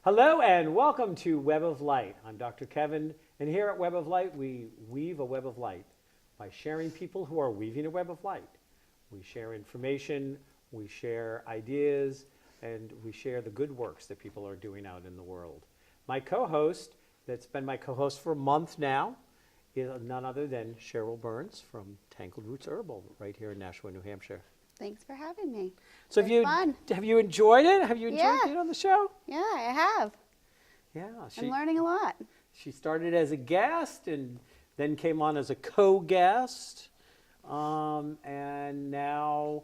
Hello and welcome to Web of Light. I'm Dr. Kevin, and here at Web of Light, we weave a web of light by sharing people who are weaving a web of light. We share information, we share ideas, and we share the good works that people are doing out in the world. My co-host, that's been my co-host for a month now, is none other than Sheryl Burns from Tangled Roots Herbal, right here in Nashua, New Hampshire. Thanks for having me. So It's fun. have you enjoyed it? Have you enjoyed Yeah. being on the show? Yeah, I have. Yeah, I'm learning a lot. she started as a guest and then came on as a co-guest, and now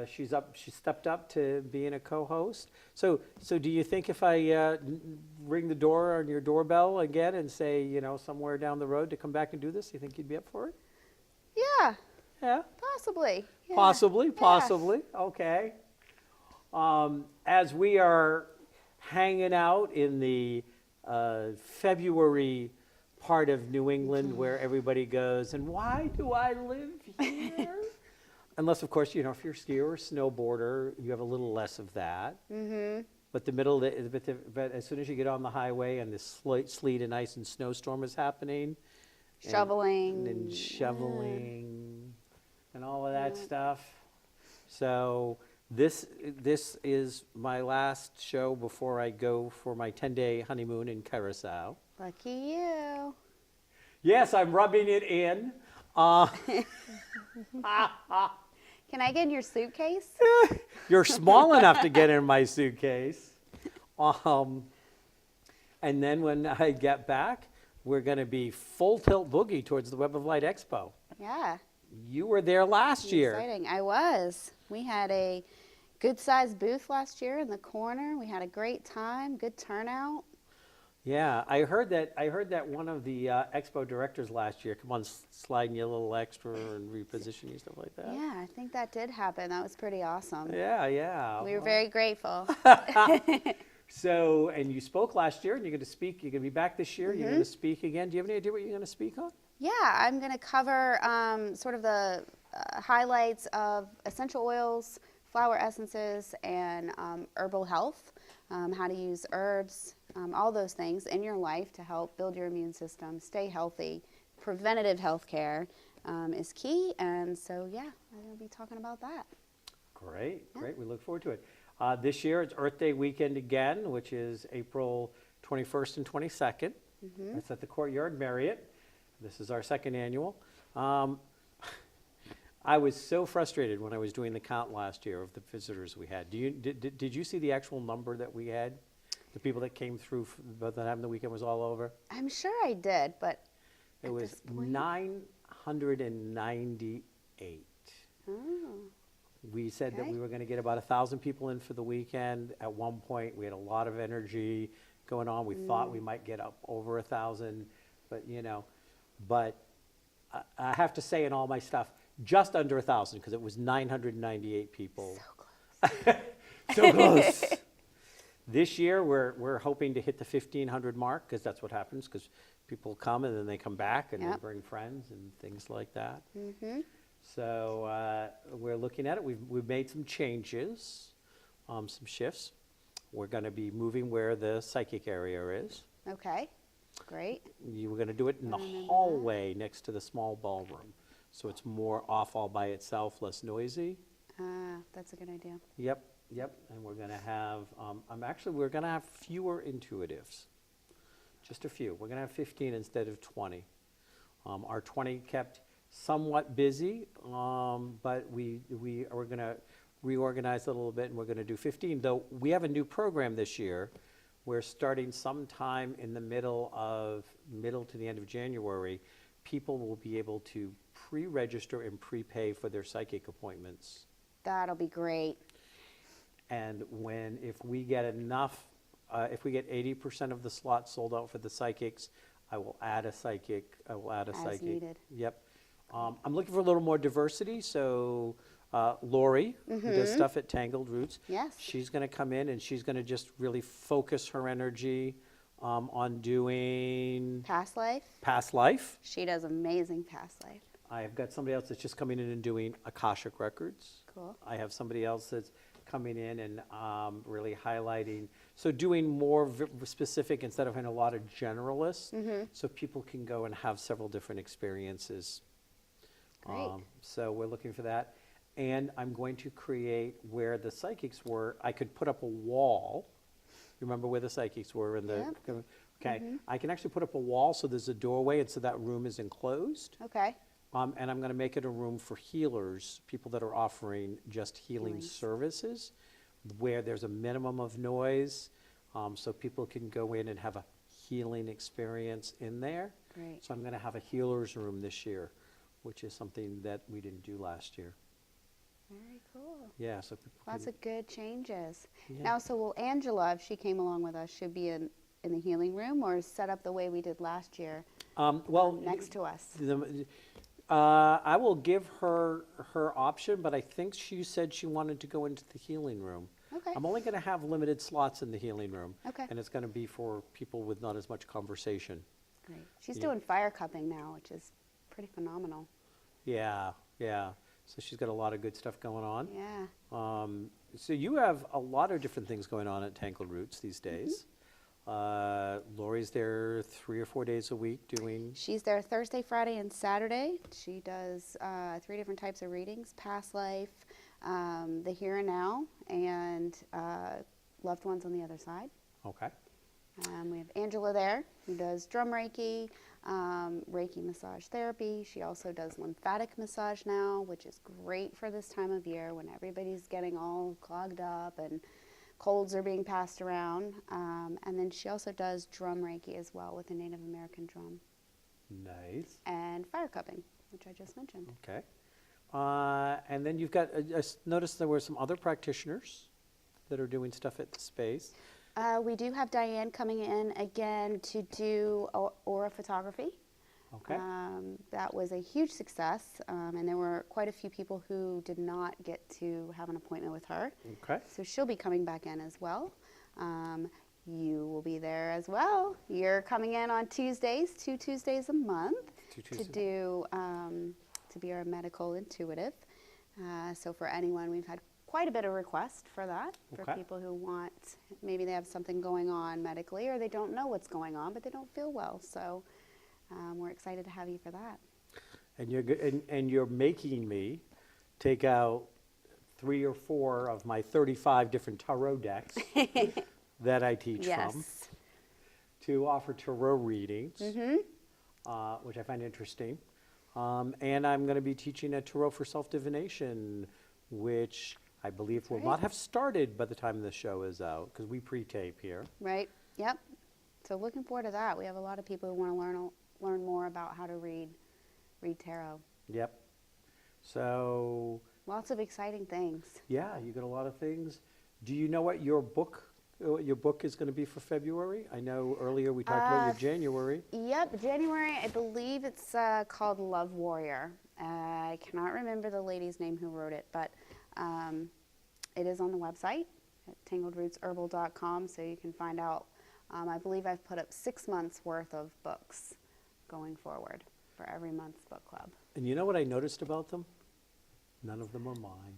she stepped up to being a co-host. So do you think if I ring the door on your doorbell again and say, you know, somewhere down the road to come back and do this, you think you'd be up for it? Yeah, Yeah. possibly. Yeah. Possibly. Okay. As we are hanging out in the February part of New England where everybody goes, and why do I live here? Unless, of course, you know, if you're a skier or snowboarder, you have a little less of that. Mm-hmm. But but as soon as you get on the highway and this sleet and ice and snowstorm is happening, Shoveling. and shoveling and all of that stuff. So this is my last show before I go for my 10-day honeymoon in Curacao. Lucky you. Yes, I'm rubbing it in. Can I get in your suitcase? You're small enough to get in my suitcase. And then when I get back, we're going to be full tilt boogie towards the Web of Light Expo. Yeah. You were there last year. Exciting. I was. We had a good-sized booth last year in the corner. We had a great time, good turnout. Yeah, I heard that one of the expo directors last year, come on, sliding you a little extra and reposition you, stuff like that. Yeah, I think that did happen. That was pretty awesome. Yeah. We were very grateful. So, and you spoke last year, and you're going to speak. You're going to be back this year. Mm-hmm. You're going to speak again. Do you have any idea what you're going to speak on? Yeah, I'm going to cover sort of the highlights of essential oils, flower essences, and herbal health, how to use herbs, all those things in your life to help build your immune system, stay healthy. Preventative health care is key, and so, yeah, I'm going to be talking about that. Great. We look forward to it. This year, it's Earth Day weekend again, which is April 21st and 22nd. Mm-hmm. It's at the Courtyard Marriott. This is our second annual. I was so frustrated when I was doing the count last year of the visitors we had. Did you see the actual number that we had? The people that came through by the time the weekend was all over? I'm sure I did, but it was 998. Oh. We said that we were going to get about 1,000 people in for the weekend. At one point, we had a lot of energy going on. We thought we might get up over 1,000, but you know, I have to say in all my stuff, just under 1,000 because it was 998 people. So close. So close. This year, we're hoping to hit the 1,500 mark because that's what happens because people come and then they come back and they bring friends and things like that. Mm-hmm. So we're looking at it. We've made some changes, some shifts. We're going to be moving where the psychic area is. Okay, great. You were going to do it in the hallway next to the small ballroom. So it's more off all by itself, less noisy. That's a good idea. Yep. And we're going to have, we're going to have fewer intuitives. Just a few. We're going to have 15 instead of 20. Our 20 kept somewhat busy, but we are going to reorganize a little bit, and we're going to do 15. Though we have a new program this year. We're starting sometime in the middle to the end of January. People will be able to pre-register and prepay for their psychic appointments. That'll be great. And if we get enough, if we get 80% of the slots sold out for the psychics, I will add a psychic. As needed. Yep. I'm looking for a little more diversity, so Lori, who does stuff at Tangled Roots, Yes. she's going to come in and she's going to just really focus her energy on doing Past life? past life. She does amazing past life. I have got somebody else that's just coming in and doing Akashic records. Cool. I have somebody else that's coming in and really highlighting, so doing more specific instead of having a lot of generalists, so people can go and have several different experiences. Great. So we're looking for that. And I'm going to create where the psychics were, I could put up a wall. Remember where the psychics were in the, Yep. okay. I can actually put up a wall so there's a doorway and so that room is enclosed. Okay. And I'm going to make it a room for healers, people that are offering just healing services, where there's a minimum of noise, so people can go in and have a healing experience in there. Great. So I'm going to have a healer's room this year, which is something that we didn't do last year. Very cool. Yeah, so people Lots can, of good changes. Yeah. Now, so will Angela, if she came along with us, should be in the healing room or set up the way we did last year well, next to us? I will give her option, but I think she said she wanted to go into the healing room. Okay. I'm only going to have limited slots in the healing room. Okay. And it's going to be for people with not as much conversation. Great. She's Yeah. doing fire cupping now, which is pretty phenomenal. Yeah, yeah. So she's got a lot of good stuff going on. Yeah. So you have a lot of different things going on at Tangled Roots these days. Lori's there 3 or 4 days a week doing, She's there Thursday, Friday, and Saturday. She does 3 different types of readings: past life, the here and now, and loved ones on the other side. okay. We have Angela there, who does drum Reiki, Reiki massage therapy. She also does lymphatic massage now, which is great for this time of year when everybody's getting all clogged up and colds are being passed around. And then she also does drum Reiki as well with a Native American drum. Nice. And fire cupping, which I just mentioned. Okay. And then you've got, I noticed there were some other practitioners that are doing stuff at the space. We do have Diane coming in again to do aura photography. Okay. That was a huge success, and there were quite a few people who did not get to have an appointment with her. Okay. So she'll be coming back in as well. You will be there as well. You're coming in on Tuesdays, 2 Tuesdays a month, to do to be our medical intuitive. So for anyone, we've had quite a bit of request for that, for Okay. people who want, maybe they have something going on medically or they don't know what's going on, but they don't feel well. So we're excited to have you for that. And you're making me take out 3 or 4 of my 35 different tarot decks that I teach from Yes. to offer tarot readings, which I find interesting. And I'm going to be teaching a tarot for self-divination, which I believe will not have started by the time the show is out, because we pre-tape here. Right. Yep. So looking forward to that. We have a lot of people who want to learn more about how to read tarot. Yep. So, Lots of exciting things. yeah, you got a lot of things. Do you know what your book is going to be for February? I know earlier we talked about your January. Yep, January, I believe it's called Love Warrior. I cannot remember the lady's name who wrote it, but it is on the website at tangledrootsherbal.com, so you can find out. I believe I've put up 6 months worth of books going forward for every month's book club. And you know what I noticed about them? None of them are mine.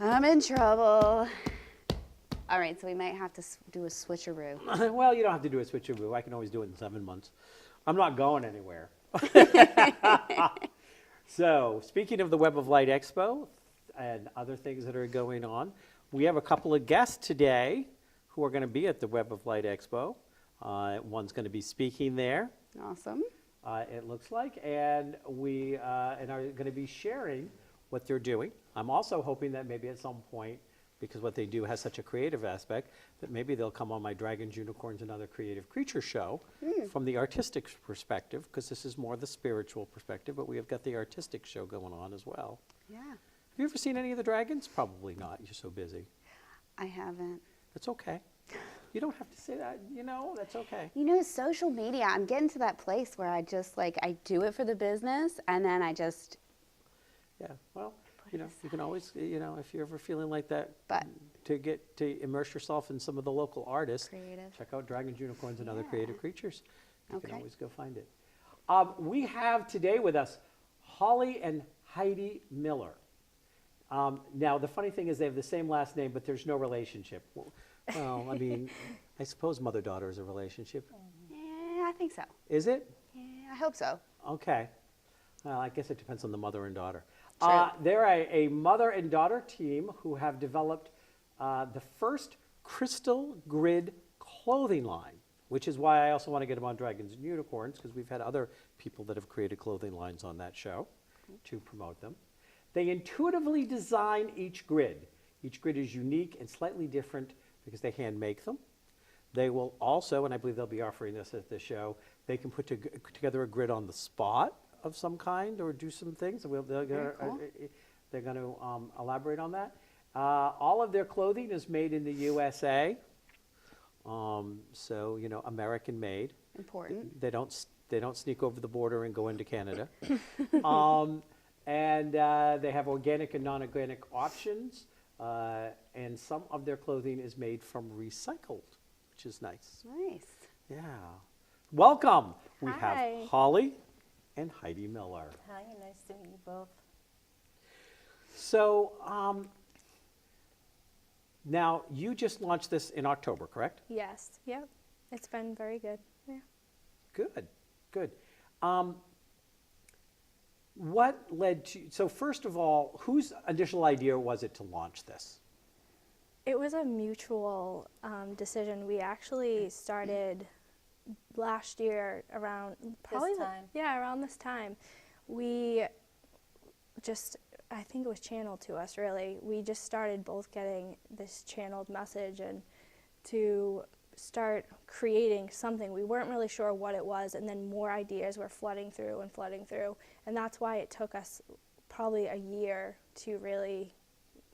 I'm in trouble. All right, so we might have to do a switcheroo. Well, you don't have to do a switcheroo. I can always do it in 7 months. I'm not going anywhere. So, speaking of the Web of Light Expo and other things that are going on, we have a couple of guests today who are going to be at the Web of Light Expo. One's going to be speaking there, Awesome. it looks like, and we and are going to be sharing what they're doing. I'm also hoping that maybe at some point, because what they do has such a creative aspect, that maybe they'll come on my Dragons, Unicorns, and Other Creative Creatures show from the artistic perspective, because this is more the spiritual perspective, but we have got the artistic show going on as well. Yeah, Have you ever seen any of the dragons? Probably not. You're so busy. I haven't. That's okay. You don't have to say that. You know, that's okay. You know, social media, I'm getting to that place where I just, like, I do it for the business, and then I just, Yeah, well, you know, you can always, you know, if you're ever feeling like that, But- to immerse yourself in some of the local artists, Creative. check out Dragons, Unicorns, and Other Yeah. Creative Creatures. You can Okay. always go find it. We have today with us Holly and Heidi Miller. Now, the funny thing is they have the same last name, but there's no relationship. Well, I mean, I suppose mother-daughter is a relationship. Yeah, I think so. Is it? Yeah, I hope so. Okay. Well, I guess it depends on the mother and daughter. True. They're a mother and daughter team who have developed the first crystal grid clothing line, which is why I also want to get them on Dragons and Unicorns, because we've had other people that have created clothing lines on that show to promote them. They intuitively design each grid. Each grid is unique and slightly different because they hand make them. They will also, and I believe they'll be offering this at the show, they can put together a grid on the spot of some kind or do some things. They're going to elaborate on that. All of their clothing is made in the USA, so, you know, American made. Important. They don't sneak over the border and go into Canada. And they have organic and non-organic options, and some of their clothing is made from recycled, which is nice. Nice. Yeah. Welcome. We Hi. have Holly and Heidi Miller. Hi, nice to meet you both. So now you just launched this in October, correct? Yes. Yep. It's been very good. Yeah. Good, good. What led to, so first of all, whose initial idea was it to launch this? It was a mutual decision. We actually started last year around time. Yeah, around this time. We just, I think it was channeled to us really. We just started both getting this channeled message and to start creating something. We weren't really sure what it was, and then more ideas were flooding through, and that's why it took us probably a year to really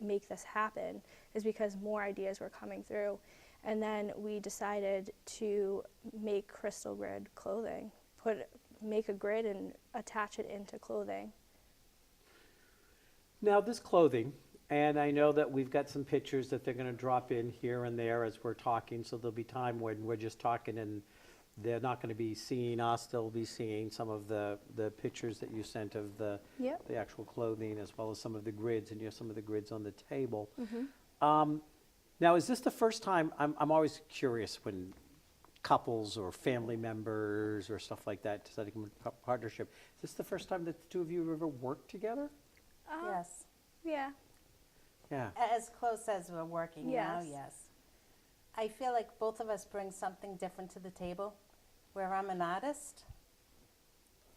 make this happen, is because more ideas were coming through. And then we decided to make crystal grid clothing, make a grid and attach it into clothing. Now this clothing, and I know that we've got some pictures that they're going to drop in here and there as we're talking, so there'll be time when we're just talking and they're not going to be seeing us, they'll be seeing some of the pictures that you sent of the actual clothing, as well as some of the grids, and you have some of the grids on the table. Now, is this the first time, I'm always curious when couples or family members or stuff like that deciding to come a partnership, is this the first time that the two of you have ever worked together? Yes. Yeah. Yeah. As close as we're working now, Yes. yes. I feel like both of us bring something different to the table. Where I'm an artist,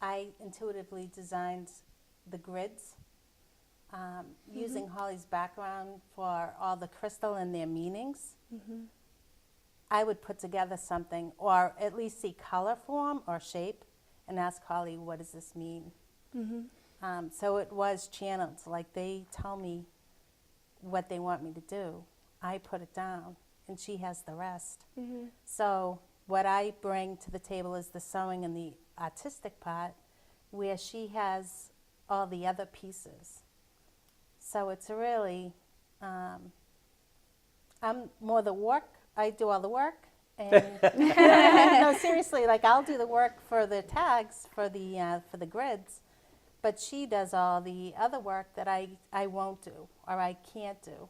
I intuitively designed the grids, using Holly's background for all the crystal and their meanings. I would put together something, or at least see color form or shape, and ask Holly, what does this mean? So it was channeled, like they tell me what they want me to do. I put it down, and she has the rest. So what I bring to the table is the sewing and the artistic part, where she has all the other pieces. So it's really, I'm more the work. I do all the work, and no, seriously, like I'll do the work for the tags for the grids, but she does all the other work that I won't do or I can't do.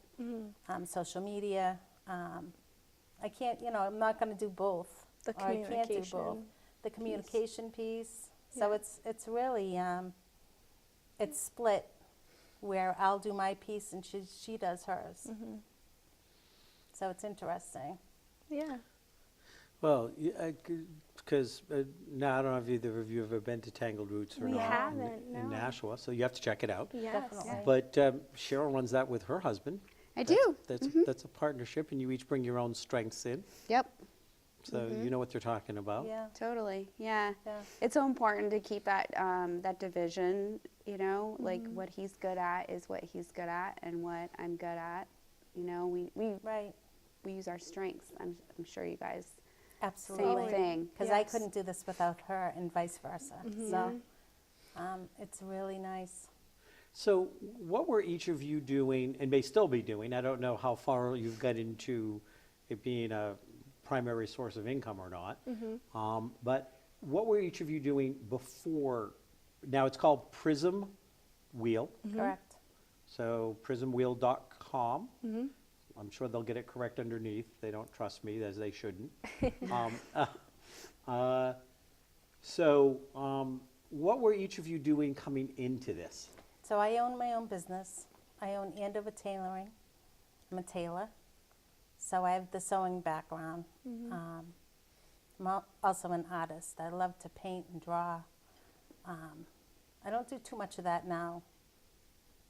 Social media, I can't. I'm not going to do both. The or I can't do both. The communication piece. So it's really it's split, where I'll do my piece and she does hers. So it's interesting. Yeah. Well, because now I don't know if either of you have ever been to Tangled Roots or We not haven't, in no. Nashua, so you have to check it out. Yes. Definitely. But Cheryl runs that with her husband. I do. That's a partnership, and you each bring your own strengths in, Yep. so you know what they're talking about. Yeah. Totally. Yeah. Yeah. It's so important to keep that that division. Like what he's good at is what he's good at, and what I'm good at. We Right. we use our strengths. I'm sure you guys. Absolutely. Same thing. Because I Yes. couldn't do this without her, and vice versa. So it's really nice. So what were each of you doing, and may still be doing, I don't know how far you've got into it being a primary source of income or not, but what were each of you doing before? Now it's called Prism Wheel. Correct. So prismwheel.com. I'm sure they'll get it correct underneath. They don't trust me, as they shouldn't. What were each of you doing coming into this? So I own my own business. I own Andover Tailoring. I'm a tailor. So I have the sewing background. I'm also an artist. I love to paint and draw. I don't do too much of that now.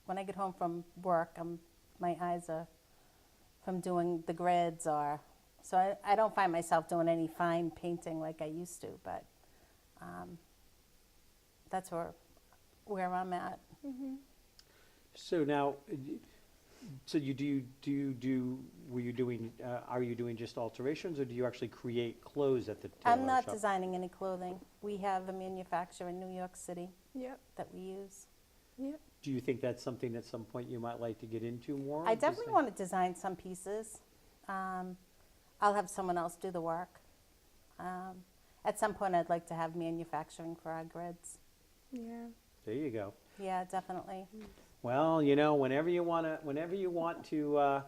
When I get home from work, my eyes are from doing the grids, so I don't find myself doing any fine painting like I used to, but that's where I'm at. So now, so were you doing, are you doing just alterations, or do you actually create clothes at the tailor I'm not shop? designing any clothing. We have a manufacturer in New York City Yep. that we use. Yep. Do you think that's something at some point you might like to get into more? I definitely want to design some pieces. I'll have someone else do the work. At some point, I'd like to have manufacturing for our grids. Yeah. There you go. Yeah, definitely. Well, whenever you want to,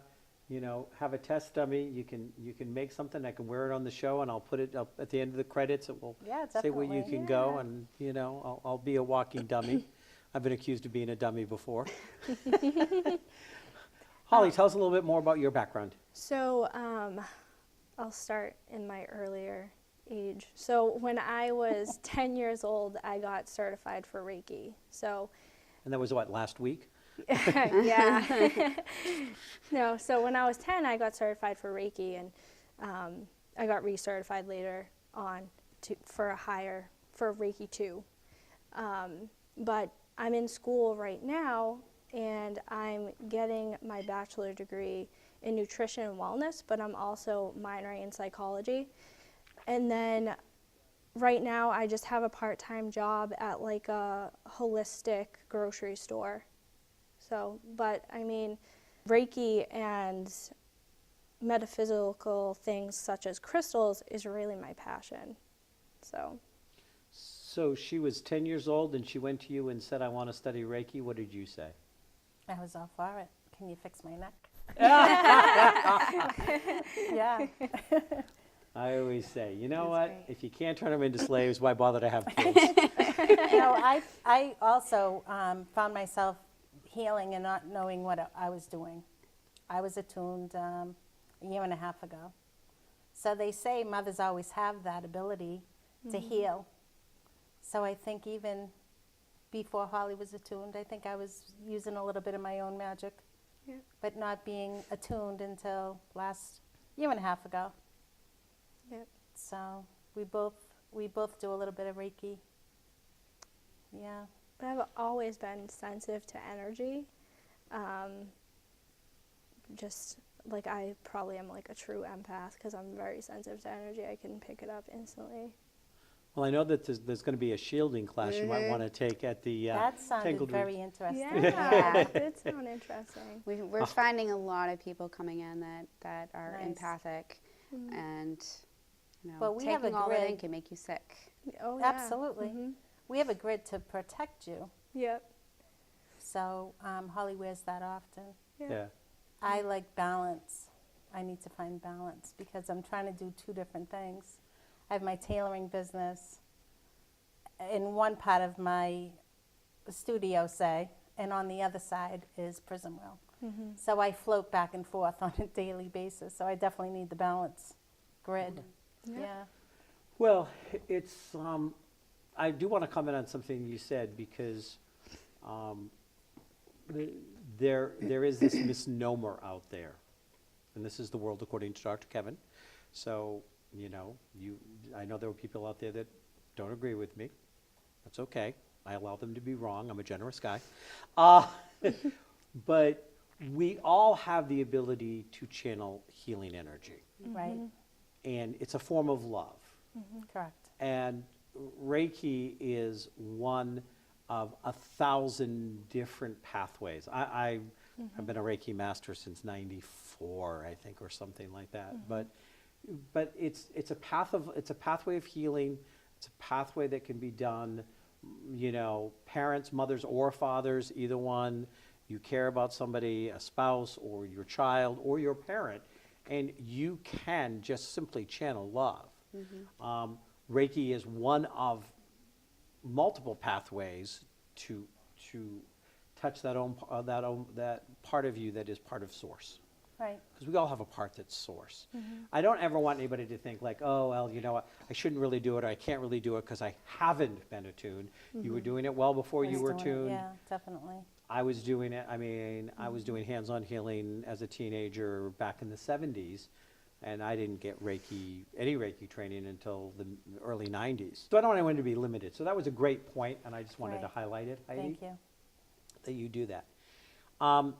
have a test dummy, you can make something. I can wear it on the show, and I'll put it up at the end of the credits. It will Yeah, say where you definitely. can go, and I'll be a walking dummy. I've been accused of being a dummy before. Holly, tell us a little bit more about your background. So I'll start in my earlier age. So when I was 10 years old, I got certified for Reiki. So And that was what, last week? yeah. No, so when I was 10, I got certified for Reiki, and I got recertified later on for Reiki 2. But I'm in school right now, and I'm getting my bachelor degree in nutrition and wellness, but I'm also minoring in psychology. And then right now I just have a part-time job at like a holistic grocery store. So, but I mean, Reiki and metaphysical things such as crystals is really my passion. So she was 10 years old, and she went to you and said, I want to study Reiki. What did you say? I was all for it. Can you fix my neck? Yeah. I always say, you know That's what? great. If you can't turn them into slaves, why bother to have kids? I also found myself healing and not knowing what I was doing. I was attuned a year and a half ago. So they say mothers always have that ability to heal. So I think even before Holly was attuned, I think I was using a little bit of my own magic, Yeah. but not being attuned until last year and a half ago. Yep. So we both do a little bit of Reiki. Yeah. But I've always been sensitive to energy. Just like I probably am like a true empath because I'm very sensitive to energy. I can pick it up instantly. Well, I know that there's going to be a shielding class you might want to take at the That sounded Tangled very Roots. interesting. Yeah, it did sound interesting. We're finding a lot of people coming in that are Nice. empathic, and Well, we have taking a all that in grid. can make you sick. Oh, yeah. Absolutely. Mhm. We have a grid to protect you. Yep. So Holly wears that often. Yeah. I like balance. I need to find balance because I'm trying to do two different things. I have my tailoring business in one part of my studio, say, and on the other side is Prism Wheel. Mm-hmm. So I float back and forth on a daily basis. So I definitely need the balance grid. Yep. Yeah. Well, it's, I do want to comment on something you said, because there is this misnomer out there, and this is the world according to Dr. Kevin. So, I know there are people out there that don't agree with me. That's okay. I allow them to be wrong. I'm a generous guy. But we all have the ability to channel healing energy, Right. and it's a form of love. Correct. And Reiki is one of 1,000 different pathways. I've been a Reiki master since '94, I think, or something like that. But it's a pathway of healing. It's a pathway that can be done, parents, mothers, or fathers, either one. you care about somebody, a spouse or your child or your parent, and you can just simply channel love. Reiki is one of multiple pathways to touch that part of you that is part of source. Right. Because we all have a part that's source. I don't ever want anybody to think like, oh, well, you know what, I shouldn't really do it, or I can't really do it because I haven't been attuned. You were doing it well before you were Just doing it, tuned. Yeah, definitely. I was doing it, I mean, I was doing hands-on healing as a teenager back in the 70s, and I didn't get any Reiki training until the early 90s. So I don't want anyone to be limited. So that was a great point, and I just wanted to Right. highlight it, Heidi, Thank you. that you do that.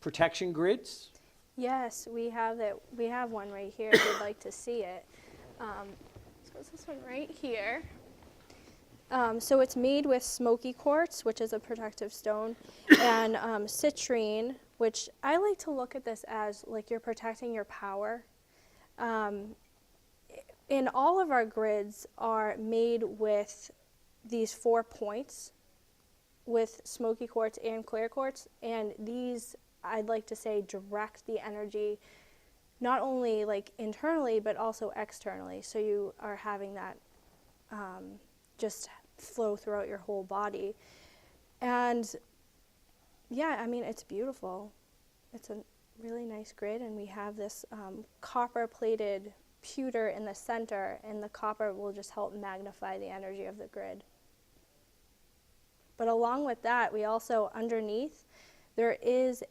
Protection grids. Yes, we have that. We have one right here if you'd like to see it. So it's this one right here. So it's made with smoky quartz, which is a protective stone, and citrine, which I like to look at this as like you're protecting your power. And all of our grids are made with these 4 points with smoky quartz and clear quartz, and these, I'd like to say, direct the energy not only like internally but also externally, so you are having that just flow throughout your whole body. And yeah, I mean, it's beautiful. It's a really nice grid, and we have this copper plated pewter in the center, and the copper will just help magnify the energy of the grid. But along with that, we also, underneath, there is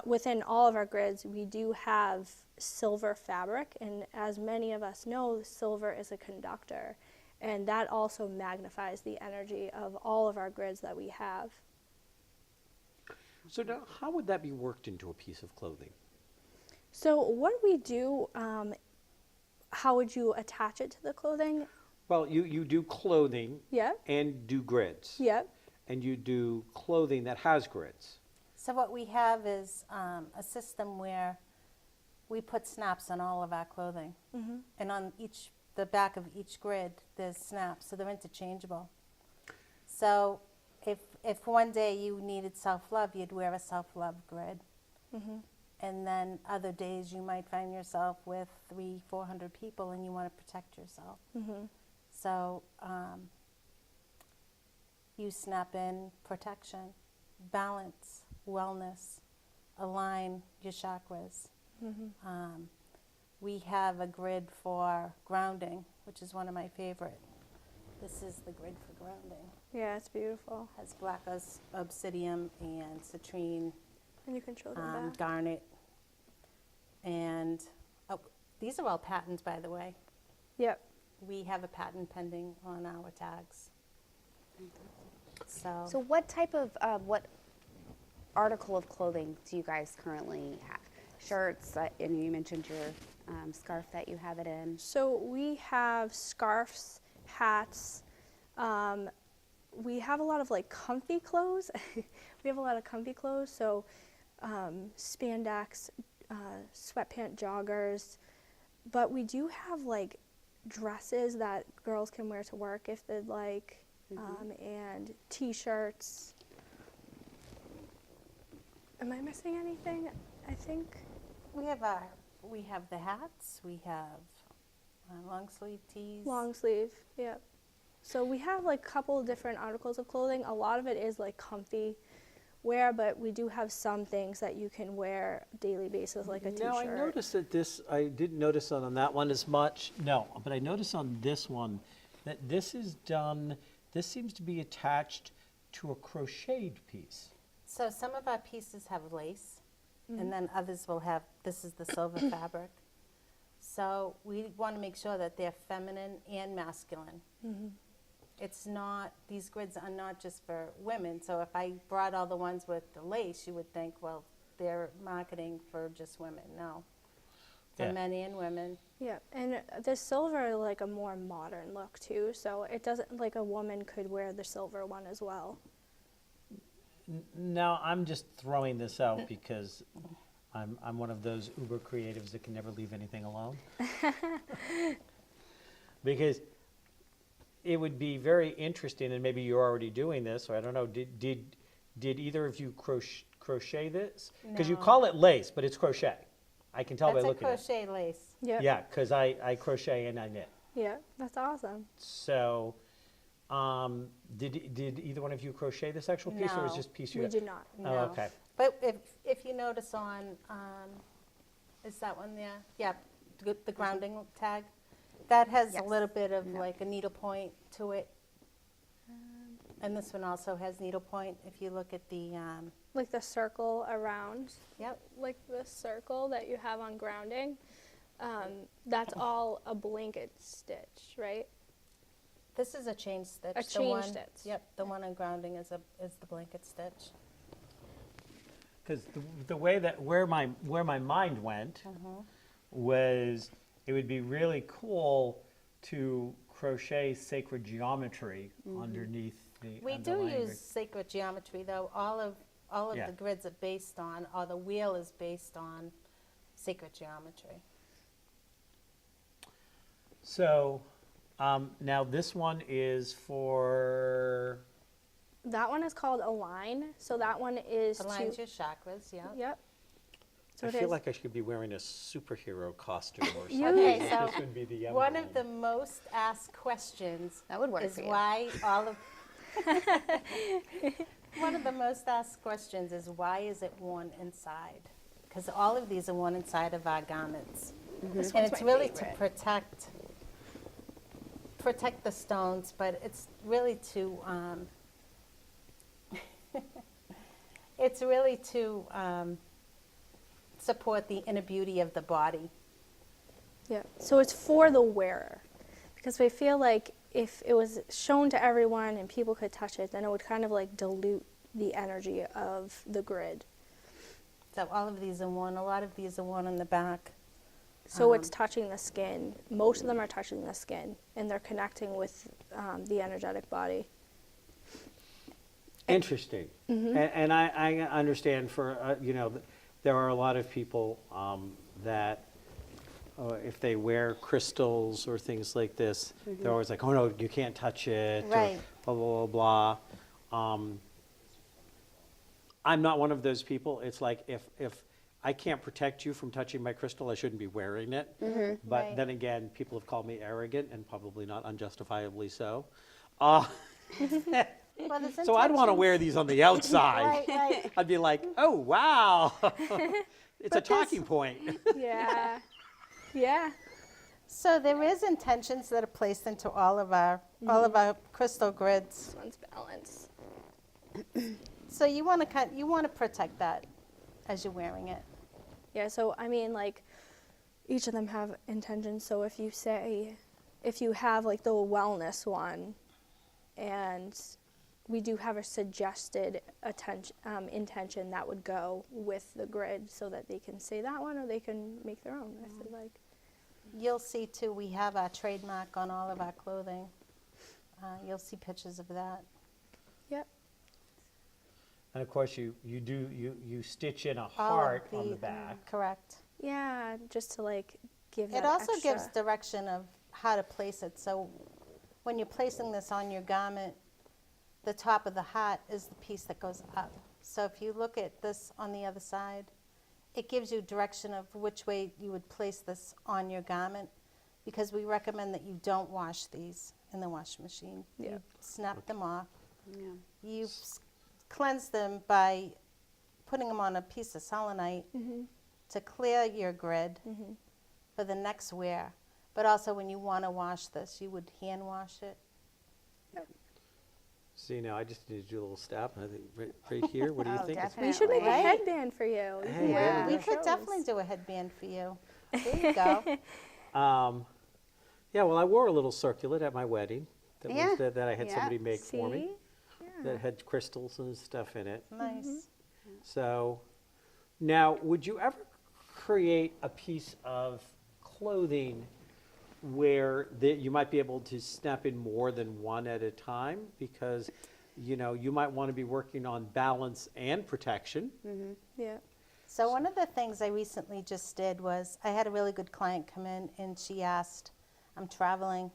within all of our grids, we do have silver fabric, and as many of us know, silver is a conductor, and that also magnifies the energy of all of our grids that we have. So now, how would that be worked into a piece of clothing? So what we do, how would you attach it to the clothing? Well, you do clothing Yep, and do grids. yep, And you do clothing that has grids. So what we have is a system where we put snaps on all of our clothing. And on the back of each grid, there's snaps, so they're interchangeable. So if one day you needed self-love, you'd wear a self-love grid. And then other days you might find yourself with 300-400 people and you want to protect yourself. So you snap in protection, balance, wellness, align your chakras. We have a grid for grounding, which is one of my favorite. This is the grid for grounding. yeah, it's beautiful. Has black obsidian and citrine, And you can show them back. garnet, and these are all patents, by the way. Yep. We have a patent pending on our tags. So what type of, what article of clothing do you guys currently have? Shirts, and you mentioned your scarf that you have it in. So we have scarves, hats. We have a lot of like comfy clothes. We have a lot of comfy clothes. So spandex, sweatpant joggers. But we do have like dresses that girls can wear to work if they'd like, and t-shirts. Am I missing anything? I think. we have the hats. We have long sleeve tees. Long sleeve, yep. So we have like a couple of different articles of clothing. A lot of it is like comfy wear, but we do have some things that you can wear daily basis, like a t-shirt. Now, I noticed that I didn't notice on that one as much. No, but I noticed on this one that this is done, this seems to be attached to a crocheted piece. So some of our pieces have lace, and then others will have, this is the silver fabric. So we want to make sure that they're feminine and masculine. It's not, these grids are not just for women. So if I brought all the ones with the lace, you would think, well, they're marketing for just women. No, for Yeah. men and women. Yeah, and the silver is like a more modern look too, so it doesn't, like a woman could wear the silver one as well. Now, I'm just throwing this out because I'm one of those uber creatives that can never leave anything alone. Because it would be very interesting, and maybe you're already doing this, or I don't know, did either of you crochet this? Because you No. call it lace, but it's crochet. I can tell by That's a looking at it. crochet lace. Yep. Yeah, because I crochet and I knit. Yeah, that's awesome. So, did either one of you crochet this actual piece, or was it No. just a piece you? We did not. Oh, No. okay. But if you notice on, is that one there? Yeah, the grounding tag. That has a Yes. little bit of No. like a needle point to it. And this one also has needle point. If you look at the, Like the circle around, yep, like the circle that you have on grounding, that's all a blanket stitch, right? this is a chain stitch. A The chain one- stitch. Yep, the one on grounding is the blanket stitch. Because the way that where my mind went was it would be really cool to crochet sacred geometry underneath the. We do underlying use sacred geometry, though. All of Yeah. the grids are based on, or the wheel is based on sacred geometry. So now this one is for. That one is called Align. So that one is Aligns to. your chakras, yeah. Yep. So I it feel is- like I should be wearing a superhero costume or You- something. Okay, so This would be the one emblem. of the most asked questions That would work is for you. why all of one of the most asked questions is why is it worn inside? Because all of these are worn inside of our garments, This and one's it's my really favorite. to protect the stones, but it's really to it's really to support the inner beauty of the body. Yeah. So it's for the wearer, because we feel like if it was shown to everyone and people could touch it, then it would kind of like dilute the energy of the grid. So all of these are worn. A lot of these are worn on the back. So it's touching the skin. Most of them are touching the skin, and they're connecting with the energetic body. Interesting. And I understand for, there are a lot of people that if they wear crystals or things like this, they're always like, oh no, you can't touch it, Right. or blah, blah, blah. I'm not one of those people. It's like if I can't protect you from touching my crystal, I shouldn't be wearing it. But Right. then again, people have called me arrogant, and probably not unjustifiably so. Uh, Well, there's So I'd want to intentions. wear these on the outside. Right, right. I'd be like, oh, wow. It's a But this- talking point. Yeah. Yeah. So there is intentions that are placed into all of our crystal grids. This one's balance. So you want to protect that as you're wearing it. Yeah, so I mean, like, each of them have intentions. So if you have like the wellness one, and we do have a suggested intention that would go with the grid, so that they can say that one or they can make their own if they like. You'll see too, we have our trademark on all of our clothing. You'll see pictures of that. Yep. And of course, you stitch in a All of heart on the back. Correct. Yeah, just to like give It that also extra. gives direction of how to place it. So when you're placing this on your garment, the top of the hat is the piece that goes up. So if you look at this on the other side, it gives you direction of which way you would place this on your garment, because we recommend that you don't wash these in the washing machine. Yeah. You snap them off. Yeah. You cleanse them by putting them on a piece of selenite to clear your grid for the next wear. But also when you want to wash this, you would hand wash it. See, now I just need to do a little stab. I think right here. What do you Oh, think? definitely. We should make a Right? headband for you. You can Hey, wear it yeah. on We your could shows. definitely do a headband for you. There you go. Yeah, well, I wore a little circlet at my wedding Yeah. that I had Yeah. somebody make for me See? that had crystals and stuff in it. Nice. So now, would you ever create a piece of clothing where you might be able to snap in more than one at a time? Because, you might want to be working on balance and protection. Yeah. So one of the things I recently just did was I had a really good client come in and she asked, I'm traveling.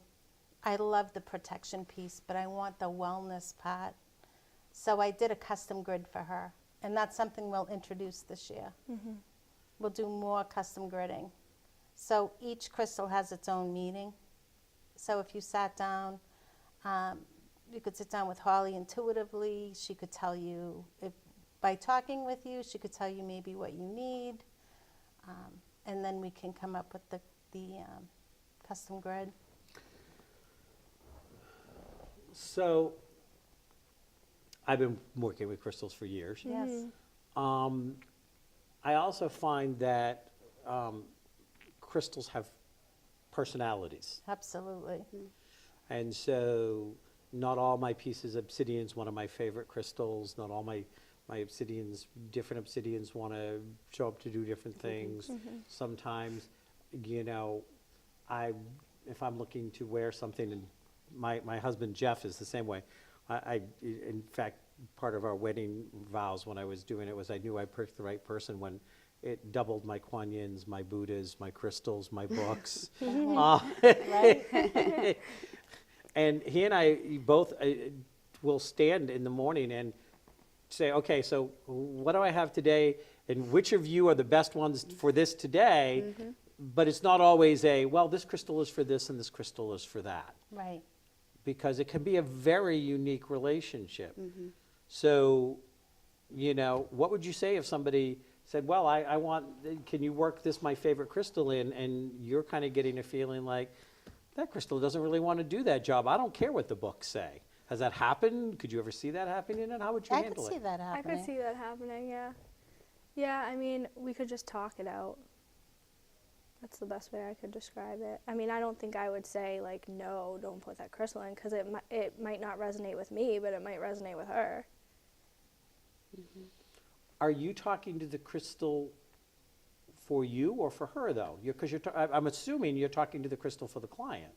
I love the protection piece, but I want the wellness part. So I did a custom grid for her, and that's something we'll introduce this year. We'll do more custom gridding. So each crystal has its own meaning. So if you sat down, you could sit down with Holly intuitively. She could tell you, by talking with you, she could tell you maybe what you need. And then we can come up with the custom grid. So I've been working with crystals for years. Yes. I also find that crystals have personalities. Absolutely. And so not all my pieces, obsidian's one of my favorite crystals. Not all my obsidians, different obsidians want to show up to do different things. Sometimes, you know, if I'm looking to wear something, and my husband Jeff is the same way. In fact, part of our wedding vows when I was doing it was I knew I picked the right person when it doubled my Kuan Yins, my Buddhas, my crystals, my books. Right? And he and I both will stand in the morning and say, okay, so what do I have today? And which of you are the best ones for this today? But it's not always well, this crystal is for this and this crystal is for that. Right. Because it can be a very unique relationship. So, you know, what would you say if somebody said, well, I want, can you work this my favorite crystal in? And you're kind of getting a feeling like, that crystal doesn't really want to do that job. I don't care what the books say. Has that happened? Could you ever see that happening? And how would you I could handle see it? that I happening. could see that happening, yeah. Yeah, I mean, we could just talk it out. That's the best way I could describe it. I mean, I don't think I would say, like, no, don't put that crystal in, because it might not resonate with me, but it might resonate with her. Are you talking to the crystal for you or for her, though? Because I'm assuming you're talking to the crystal for the client.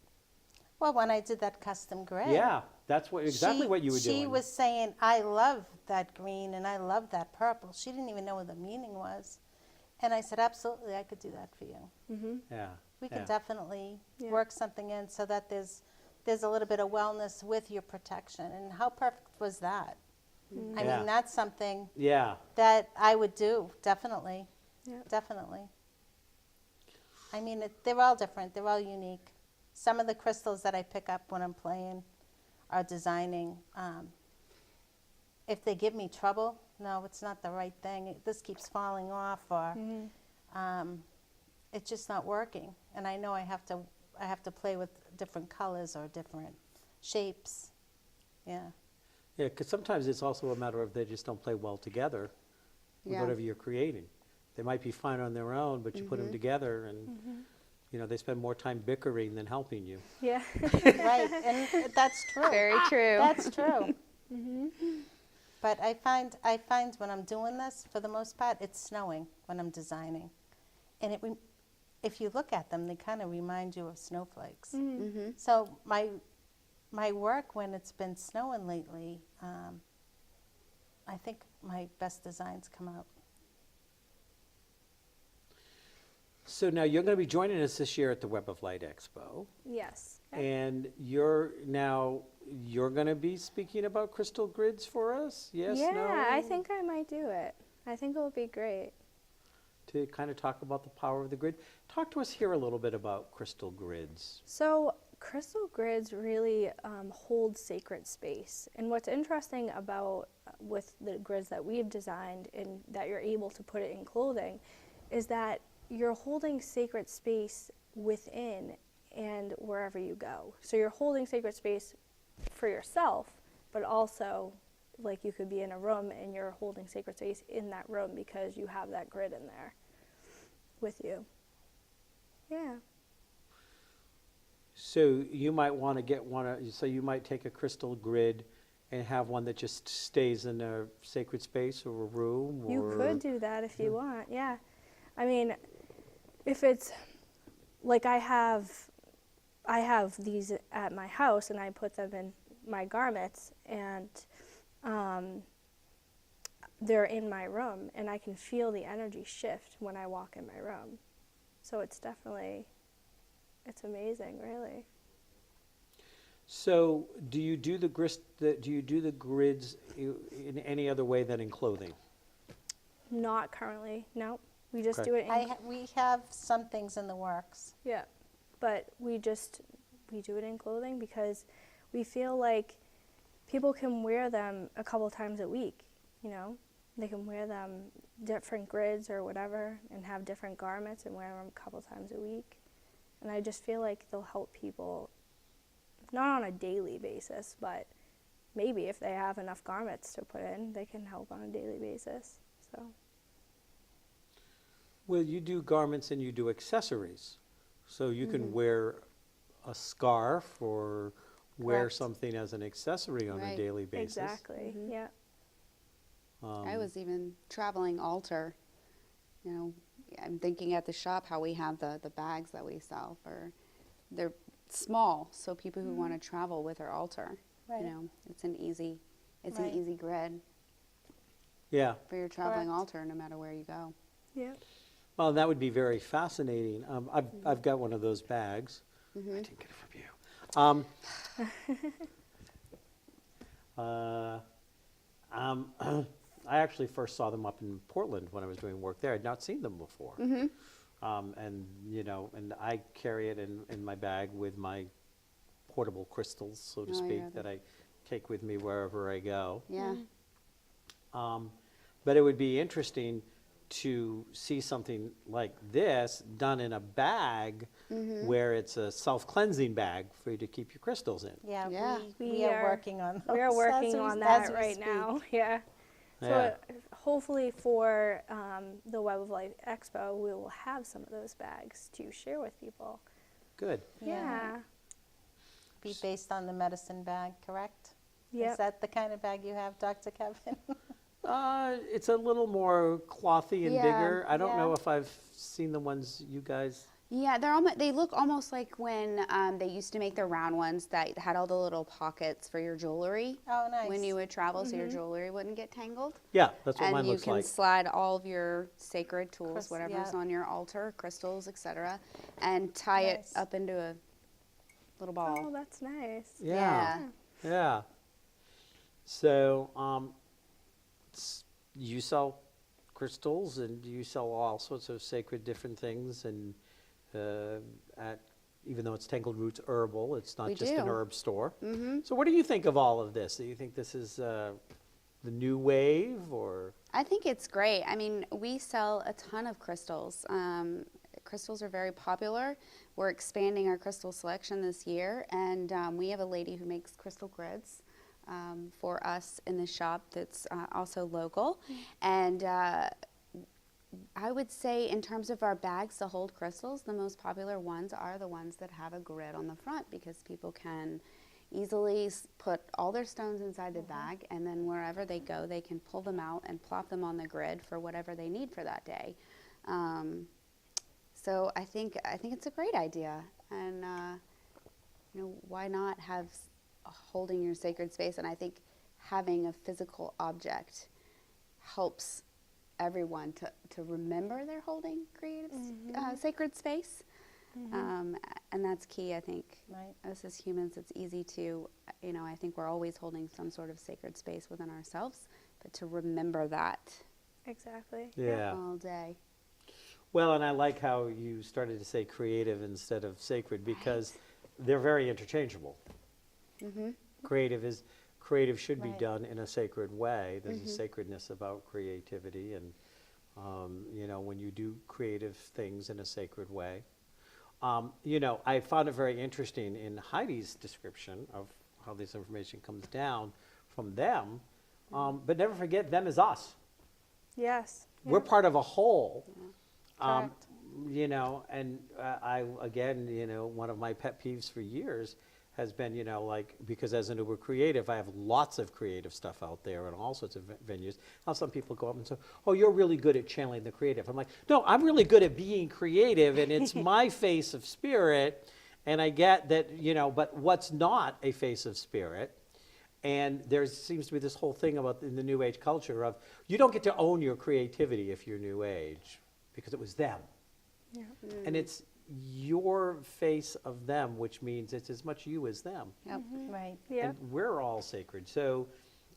Well, when I did that custom grid. Yeah, that's exactly what you were doing. She was saying, I love that green and I love that purple. She didn't even know what the meaning was. And I said, absolutely, I could do that for you. Yeah. We can yeah. definitely Yeah. work something in so that there's a little bit of wellness with your protection. And how perfect was that? I Yeah. mean, that's something Yeah. that I would do, definitely. Yeah. Definitely. I mean, they're all different. They're all unique. Some of the crystals that I pick up when I'm playing or designing, if they give me trouble, no, it's not the right thing. This keeps falling off, or it's just not working. And I know I have to play with different colors or different shapes. Yeah. Yeah, because sometimes it's also a matter of they just don't play well together with Yeah. whatever you're creating. They might be fine on their own, but you put them together and, you know, they spend more time bickering than helping you. Yeah. Right, and that's true. Very true. That's true. But I find when I'm doing this, for the most part, it's snowing when I'm designing, and if you look at them, they kind of remind you of snowflakes. So my work when it's been snowing lately, I think my best designs come out. So now you're going to be joining us this year at the Web of Light Expo. Yes. And you're going to be speaking about crystal grids for us? Yes, Yeah, no? I think I might do it. I think it will be great. To kind of talk about the power of the grid. Talk to us here a little bit about crystal grids. So crystal grids really hold sacred space. And what's interesting about with the grids that we've designed and that you're able to put it in clothing is that you're holding sacred space within and wherever you go. So you're holding sacred space for yourself, but also like you could be in a room and you're holding sacred space in that room because you have that grid in there with you. Yeah. So you might want to get so you might take a crystal grid and have one that just stays in a sacred space or a room? You could do that if you want, yeah. I mean, if it's, like I have these at my house and I put them in my garments and they're in my room and I can feel the energy shift when I walk in my room. So it's definitely, it's amazing, really. So do you do the grids in any other way than in clothing? Not currently, no. We just Okay. do it in, We have some things in the works. yeah, but we do it in clothing because we feel like people can wear them a couple times a week, you know? They can wear them different grids or whatever and have different garments and wear them a couple times a week. And I just feel like they'll help people, not on a daily basis, but maybe if they have enough garments to put in, they can help on a daily basis, so. Well, you do garments and you do accessories. So you can Mm-hmm. wear a scarf or wear Correct. something as an accessory on a Right. daily basis. Exactly, Mhm. yeah. I was even traveling altar, you know, I'm thinking at the shop how we have the bags that we sell they're small, so people who want to travel with their altar, Right. you know, it's an easy Right. grid Yeah. for your traveling Correct. altar no matter where you go. Yeah. Well, that would be very fascinating. I've got one of those bags. I didn't get it from you. I actually first saw them up in Portland when I was doing work there. I'd not seen them before. And, you know, and I carry it in my bag with my portable crystals, so to Oh, speak, yeah. that I take with me wherever I go. Yeah. But it would be interesting to see something like this done in a bag where it's a self-cleansing bag for you to keep your crystals in. Yeah, Yeah. we are working on those. We are working on that right speak. now, yeah. So Yeah. hopefully for the Web of Life Expo, we will have some of those bags to share with people. Good. Yeah. Be based on the medicine bag, correct? Yep. Is that the kind of bag you have, Dr. Kevin? It's a little more clothy and Yeah, bigger. I don't know yeah. if I've seen the ones you guys. Yeah, they look almost like when they used to make the round ones that had all the little pockets for your jewelry. Oh, nice. When you would travel, so your jewelry wouldn't get tangled. Yeah, that's what And mine you looks can like. slide all of your sacred tools, whatever's yeah. on your altar, crystals, etc., and tie Nice. it up into a little ball. Oh, that's nice. Yeah. Yeah. So, you sell crystals and you sell all sorts of sacred different things, and even though it's Tangled Roots Herbal, it's not We just an do. herb store. Mm-hmm. So, what do you think of all of this? Do you think this is the new wave, or? I think it's great. I mean, we sell a ton of crystals. Crystals are very popular. We're expanding our crystal selection this year, and we have a lady who makes crystal grids for us in the shop that's also local. And I would say in terms of our bags to hold crystals, the most popular ones are the ones that have a grid on the front, because people can easily put all their stones inside the bag, and then wherever they go, they can pull them out and plop them on the grid for whatever they need for that day. So I think it's a great idea, and you know, why not have holding your sacred space? And I think having a physical object helps everyone to remember they're holding creative sacred space. And that's key, I think. Right. Us as humans, it's easy to, you know, I think we're always holding some sort of sacred space within ourselves, but to remember that Exactly. Yeah. all day. Well, and I like how you started to say creative instead of sacred, because they're very interchangeable. Creative should be Right. done in a sacred way. There's a sacredness about creativity, and you know, when you do creative things in a sacred way. You know, I found it very interesting in Heidi's description of how this information comes down from them, but never forget, them is us. Yes. We're part of a whole. Correct. You know, and again, you know, one of my pet peeves for years has been, you know, like, because as an Uber creative, I have lots of creative stuff out there and all sorts of venues. How some people go up and say, oh, you're really good at channeling the creative. I'm like, no, I'm really good at being creative, and it's my face of spirit. And I get that, you know, but what's not a face of spirit? And there seems to be this whole thing about in the New Age culture of, you don't get to own your creativity if you're New Age, because it was them. Yeah. And it's, your face of them, which means it's as much you as them. Yep. Right. Yeah. And we're all sacred. So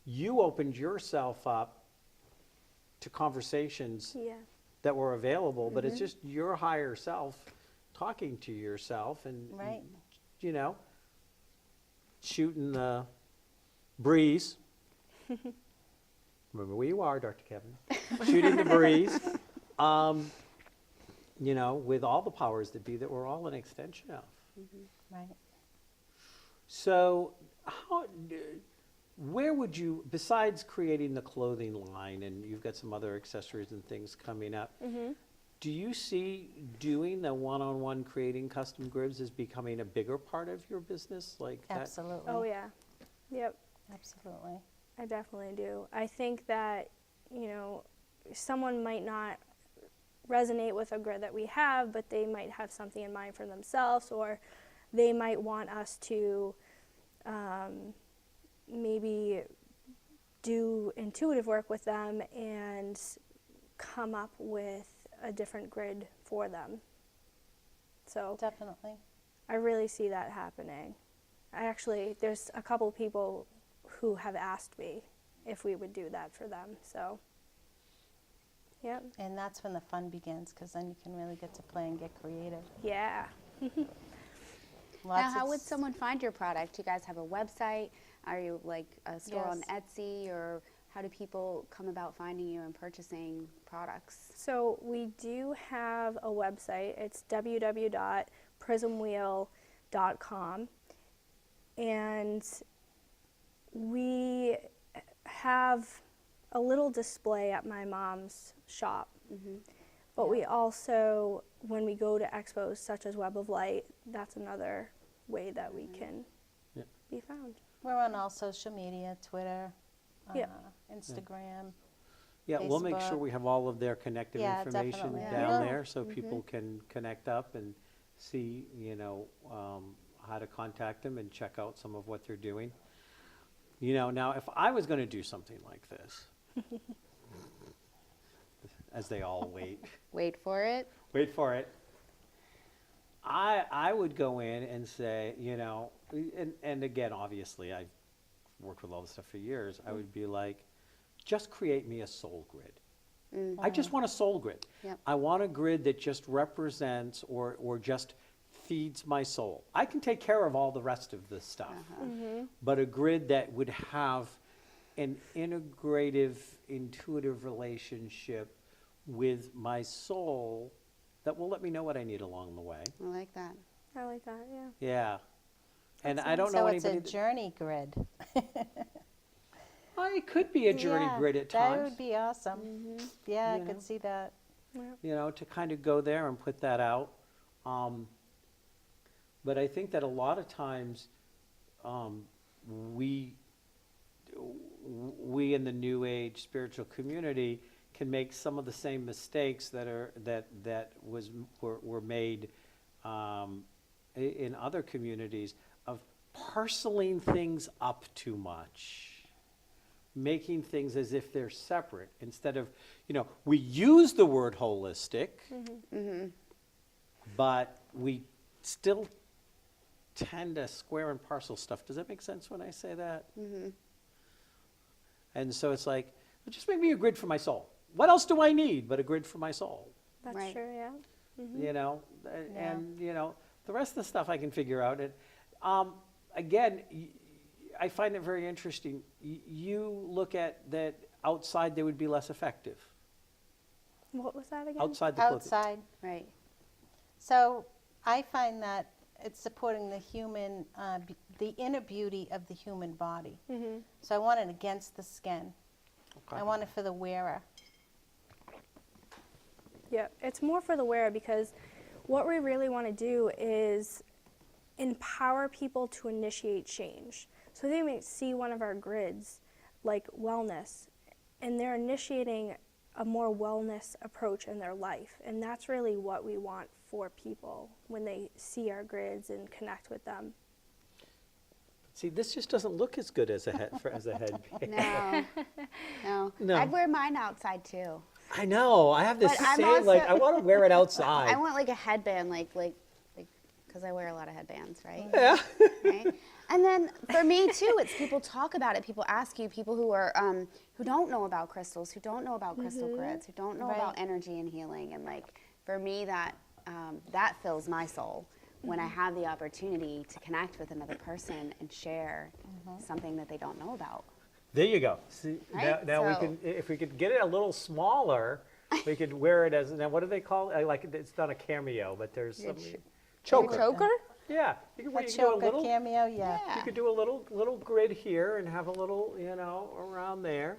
you opened yourself up to conversations Yeah. that were available, but it's just your higher self talking to yourself and, Right. you know, shooting the breeze. Remember where you are, Dr. Kevin. Shooting the breeze, you know, with all the powers that be that we're all an extension of. Right. So, where would you, besides creating the clothing line, and you've got some other accessories and things coming up, do you see doing the one-on-one creating custom grids as becoming a bigger part of your business? Like that? Absolutely. Oh yeah. Yep. Absolutely. I definitely do. I think that, you know, someone might not resonate with a grid that we have, but they might have something in mind for themselves, or they might want us to maybe do intuitive work with them and come up with a different grid for them. So Definitely. I really see that happening. There's a couple people who have asked me if we would do that for them. So, yep. And that's when the fun begins, because then you can really get to play and get creative. Yeah. Now, Lots how of would someone find your product? Do you guys have a website? Are you like a store on Yes. Etsy, or how do people come about finding you and purchasing products? So we do have a website. It's www.prismwheel.com. And we have a little display at my mom's shop. But we also, when we go to expos such as Web of Light, that's another way that we can Yeah. be found. We're on all social media, Twitter, Yeah. Instagram. Yeah, we'll make sure Facebook. we have all of their connected Yeah, information definitely. down Yeah. there so people can connect up and see, you know, how to contact them and check out some of what they're doing. You know, now if I was going to do something like this, as they all wait, Wait for it. wait for it. I would go in and say, you know, and again, obviously, I've worked with all this stuff for years. I would be like, just create me a soul grid. I just want a soul grid. Yep. I want a grid that just represents or just feeds my soul. I can take care of all the rest of this stuff, but a grid that would have an integrative, intuitive relationship with my soul that will let me know what I need along the way. I like that. I like that, yeah. Yeah. And I don't know So it's anybody. a journey grid. It could be a journey Yeah, grid at That times. would be awesome. Yeah, I You know. could see that. You know, to kind of go there and put that out. But I think that a lot of times we in the New Age spiritual community can make some of the same mistakes that were made in other communities of parceling things up too much. Making things as if they're separate instead of, you know, we use the word holistic, but we still tend to square and parcel stuff. Does that make sense when I say that? And so it's like, well, just make me a grid for my soul. What else do I need but a grid for my soul? That's Right. true, yeah. You know, Yeah. and you know, the rest of the stuff I can figure out. And again, I find it very interesting. You look at that outside, they would be less effective. What was that again? Outside the clothing. Outside. Right. So I find that it's supporting the human, the inner beauty of the human body. So I want it against the skin. Okay. I want it for the wearer. Yeah, it's more for the wearer because what we really want to do is empower people to initiate change. So they may see one of our grids like wellness, and they're initiating a more wellness approach in their life. And that's really what we want for people when they see our grids and connect with them. See, this just doesn't look as good as a head as a headband. No. No. No. I'd wear mine outside too. I know. I have this But I'm same, like, also- I want to wear it outside. I want like a headband, like, because I wear a lot of headbands, right? Yeah. Right? And then for me too, it's people talk about it. People ask you, people who are who don't know about crystals, who don't know about crystal grids, who don't know about Right. energy and healing. And like for me, that that fills my soul when I have the opportunity to connect with another person and share something that they don't know about. There you go. See, Right? now we So- can, if we could get it a little smaller, we could wear it as, now what do they call it? Like, it's not a cameo, but there's some, choker. Choker? Yeah. You can, A you can do a choker little, cameo, yeah. you could do a little grid here and have a little, you know, around there.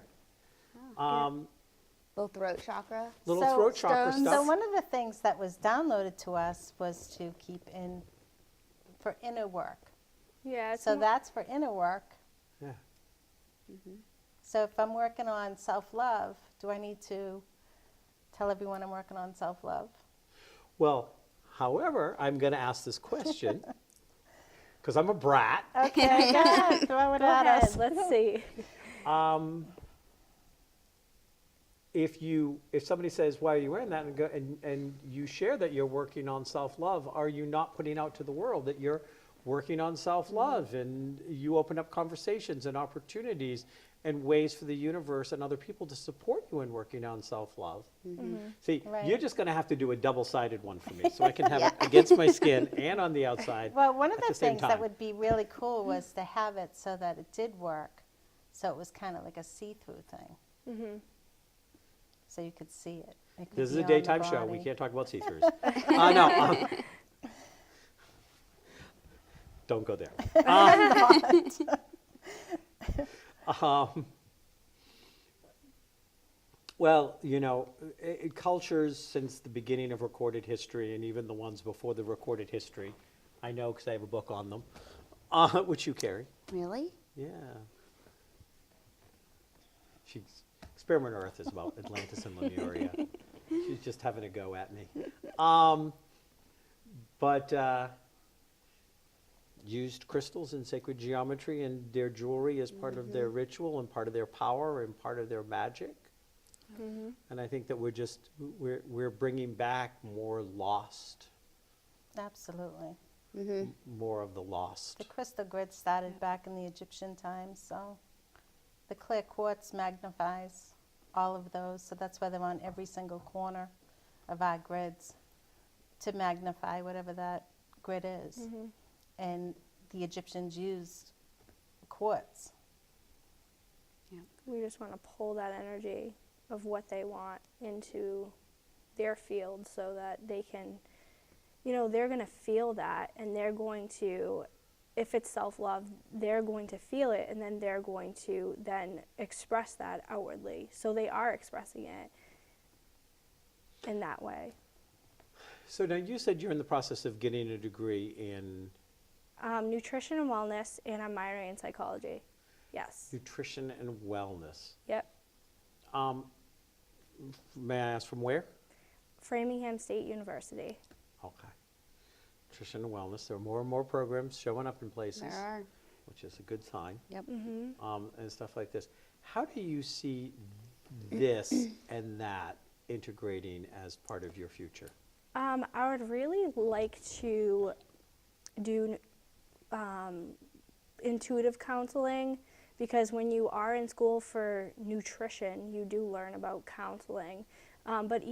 Little throat chakra. Little So- throat chakra stones. So stuff. one of the things that was downloaded to us was to keep in for inner work. Yeah, it's So more- that's for inner work. Yeah. So if I'm working on self-love, do I need to tell everyone I'm working on self-love? Well, however, I'm going to ask this question because I'm a brat. Okay, go ahead, throw it Go at ahead, us. let's see. If somebody says, why are you wearing that, and you share that you're working on self-love, are you not putting out to the world that you're working on self-love, and you open up conversations and opportunities and ways for the universe and other people to support you in working on self-love? See, Right. you're just going to have to do a double-sided one for me, so I can have it against my skin and on the outside. Well, one of at the same things that time. would be really cool was to have it so that it did work, so it was kind of like a see-through thing. So you could see it. It could This is be a on the daytime show. We body. can't talk about see-throughs. No. Don't go there. Well, you know, cultures since the beginning of recorded history, and even the ones before the recorded history, I know because I have a book on them, which you carry. Really? Yeah. Experiment Earth is about Atlantis and Lemuria. She's just having a go at me. But used crystals and sacred geometry and their jewelry as part of their ritual and part of their power and part of their magic. And I think that we're bringing back more lost, Absolutely. more of the lost. The crystal grid started back in the Egyptian times, so the clear quartz magnifies all of those, so that's why they're on every single corner of our grids to magnify whatever that grid is. And the Egyptians used quartz. We just want to pull that energy of what they want into their field so that they can, you know, they're going to feel that, and they're going to, if it's self-love, they're going to feel it, and then they're going to then express that outwardly. So they are expressing it in that way. So now you said you're in the process of getting a degree in Nutrition and wellness, and I'm minoring in psychology. Yes. nutrition and wellness. Yep. May I ask from where? Framingham State University. Okay. Nutrition and wellness. There are more and more programs showing up in places, There are. which is a good sign, Yep. and stuff like this. How do you see this and that integrating as part of your future? I would really like to do intuitive counseling, because when you are in school for nutrition, you do learn about counseling. But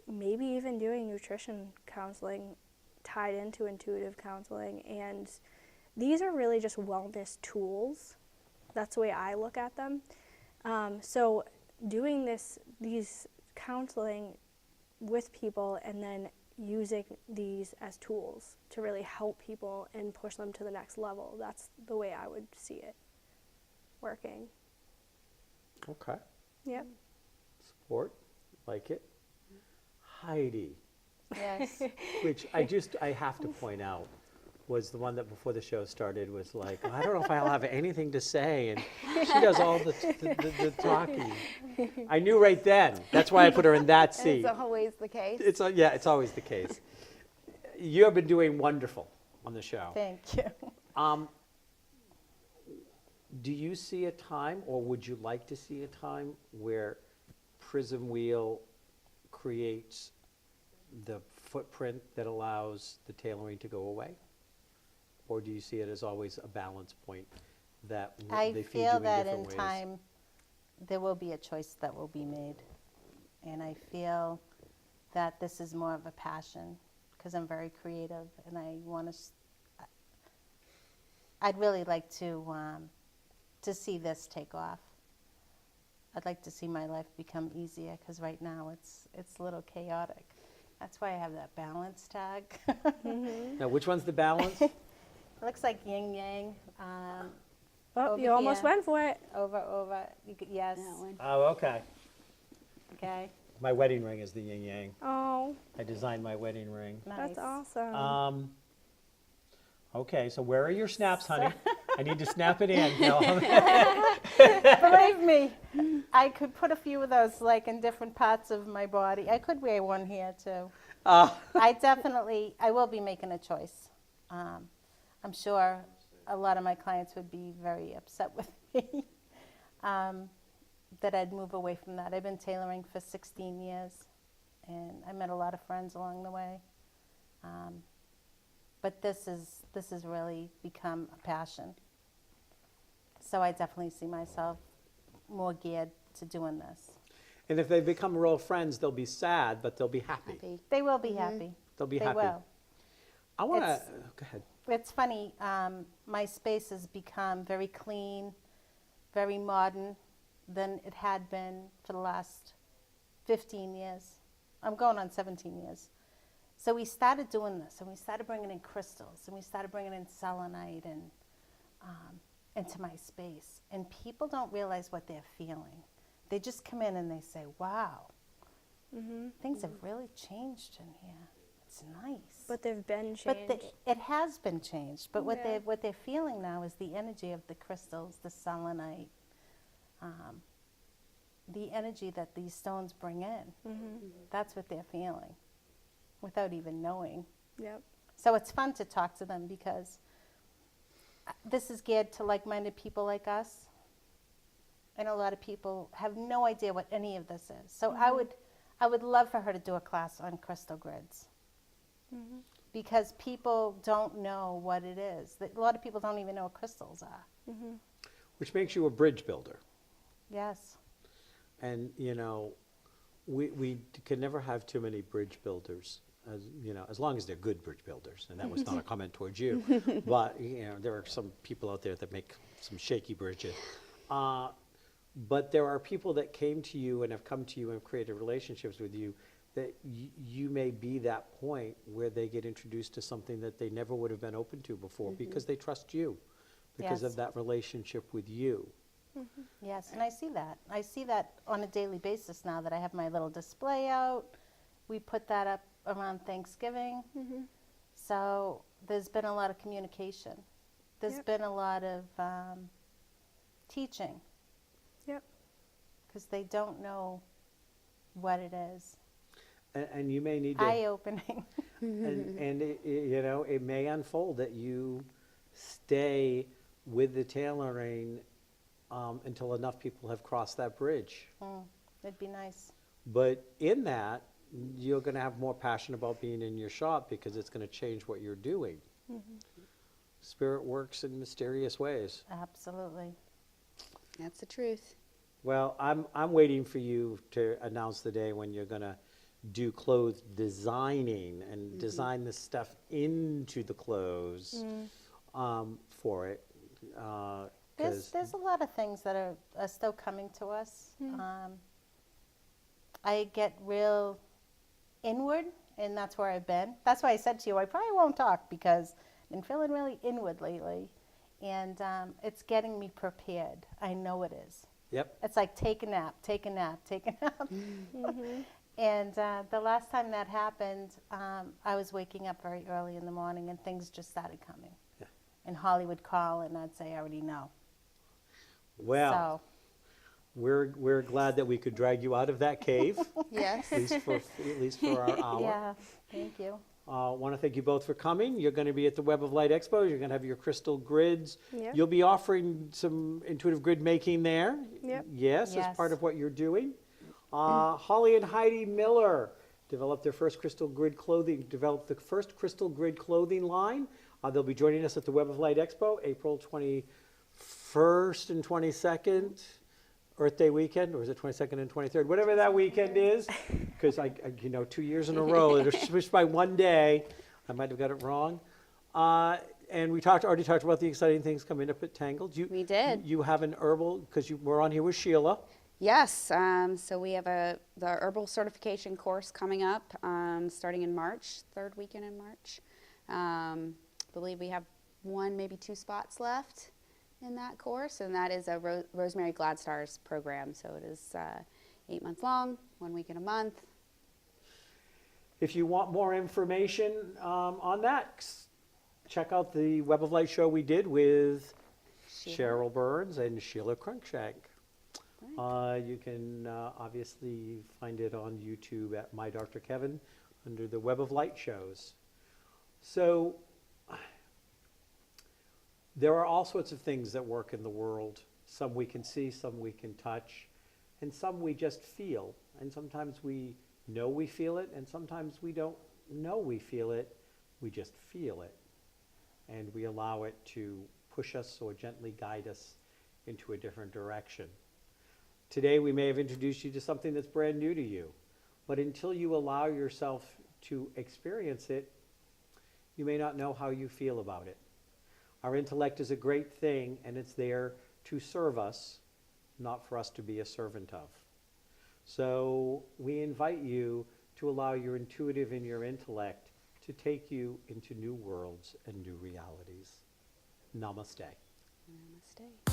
maybe even doing nutrition counseling tied into intuitive counseling. And these are really just wellness tools. That's the way I look at them. So doing these counseling with people and then using these as tools to really help people and push them to the next level. That's the way I would see it working. Okay. Yep. Support, like it. Heidi, Yes. which I have to point out, was the one that before the show started was like, I don't know if I'll have anything to say, and she does all the talking. I knew right then. That's why I put her in that seat. It's always the case. It's always the case. You have been doing wonderful on the show. Thank you. Do you see a time, or would you like to see a time where Prism Wheel creates the footprint that allows the tailoring to go away? Or do you see it as always a balance point that I they feed you feel in that different in ways? time, there will be a choice that will be made. And I feel that this is more of a passion, because I'm very creative, and I want to, I'd really like to see this take off. I'd like to see my life become easier, because right now it's a little chaotic. That's why I have that balance tag. Now, which one's the balance? It looks like yin yang. Oh, Over you almost here. went for it. Over. You could, yes. That one. Oh, okay. Okay. My wedding ring is the yin yang. Oh, I designed my wedding ring. Nice. that's awesome. Okay, so where are your snaps, honey? I need to snap it in. No. Believe me, I could put a few of those like in different parts of my body. I could wear one here too. I will be making a choice. I'm sure a lot of my clients would be very upset with me that I'd move away from that. I've been tailoring for 16 years, and I met a lot of friends along the way. But this has really become a passion. So I definitely see myself more geared to doing this. And if they become real friends, they'll be sad, but they'll be happy. Happy. They will be happy. They'll be They happy. will. I want to, It's- go ahead. It's funny, my space has become very clean, very modern than it had been for the last 15 years. I'm going on 17 years. So we started doing this, and we started bringing in crystals, and we started bringing in selenite and into my space. And people don't realize what they're feeling. They just come in and they say, wow, things have really changed in here. It's nice. But they've been changed. But it has been changed. But Yeah. what they're feeling now is the energy of the crystals, the selenite, the energy that these stones bring in. That's what they're feeling, without even knowing. Yep. So it's fun to talk to them, because this is geared to like-minded people like us, and a lot of people have no idea what any of this is. So I would love for her to do a class on crystal grids. Because people don't know what it is. A lot of people don't even know what crystals are. Which makes you a bridge builder. Yes. And, you know, we can never have too many bridge builders, as long as they're good bridge builders. And that was not a comment towards you. But, there are some people out there that make some shaky bridges. But there are people that came to you and have come to you and created relationships with you that you may be that point where they get introduced to something that they never would have been open to before because they trust you, because Yes. of that relationship with you. Yes, and I see that. I see that on a daily basis now that I have my little display out. We put that up around Thanksgiving. So there's been a lot of communication. There's Yep. been a lot of teaching, Yep. because they don't know what it is. And you may need to, Eye-opening. and it may unfold that you stay with the tailoring until enough people have crossed that bridge. It'd be nice. But in that, you're going to have more passion about being in your shop because it's going to change what you're doing. Spirit works in mysterious ways. Absolutely. That's the truth. Well, I'm waiting for you to announce the day when you're going to do clothes designing and design the stuff into the clothes for it. 'Cause There's a lot of things that are still coming to us. I get real inward, and that's where I've been. That's why I said to you, I probably won't talk, because I've been feeling really inward lately, and it's getting me prepared. I know it is. Yep. It's like take a nap, take a nap, take a nap. And the last time that happened, I was waking up very early in the morning, and things just started coming. Yeah. And Holly would call, and I'd say, I already know. Well, So, we're glad that we could drag you out of that cave, Yes. at least for our hour. yeah, thank you. Want to thank you both for coming. You're going to be at the Web of Light Expo. You're going to have your crystal grids. Yep. You'll be offering some intuitive grid making there. Yep. Yes, as Yes. part of what you're doing. Holly and Heidi Miller developed the first crystal grid clothing line. They'll be joining us at the Web of Light Expo, April 21st and 22nd, Earth Day weekend, or is it 22nd and 23rd? Whatever that weekend is, because 2 years in a row, it was switched by one day. I might have got it wrong. And we already talked about the exciting things coming up at Tangled. We did. You have an herbal, because you were on here with Sheila. Yes, so we have the herbal certification course coming up starting in March, third weekend in March. I believe we have 1, maybe 2 spots left in that course, and that is a Rosemary Gladstars program. So it is 8 months long, 1 week in a month. If you want more information on that, check out the Web of Light show we did with Sheryl Burns and Sheila Cruikshank. You can obviously find it on YouTube at My Dr. Kevin under the Web of Light shows. So there are all sorts of things that work in the world. Some we can see, some we can touch, and some we just feel. And sometimes we know we feel it, and sometimes we don't know we feel it. We just feel it. And we allow it to push us or gently guide us into a different direction. Today we may have introduced you to something that's brand new to you, but until you allow yourself to experience it, you may not know how you feel about it. Our intellect is a great thing, and it's there to serve us, not for us to be a servant of. So we invite you to allow your intuitive and your intellect to take you into new worlds and new realities. Namaste. Namaste.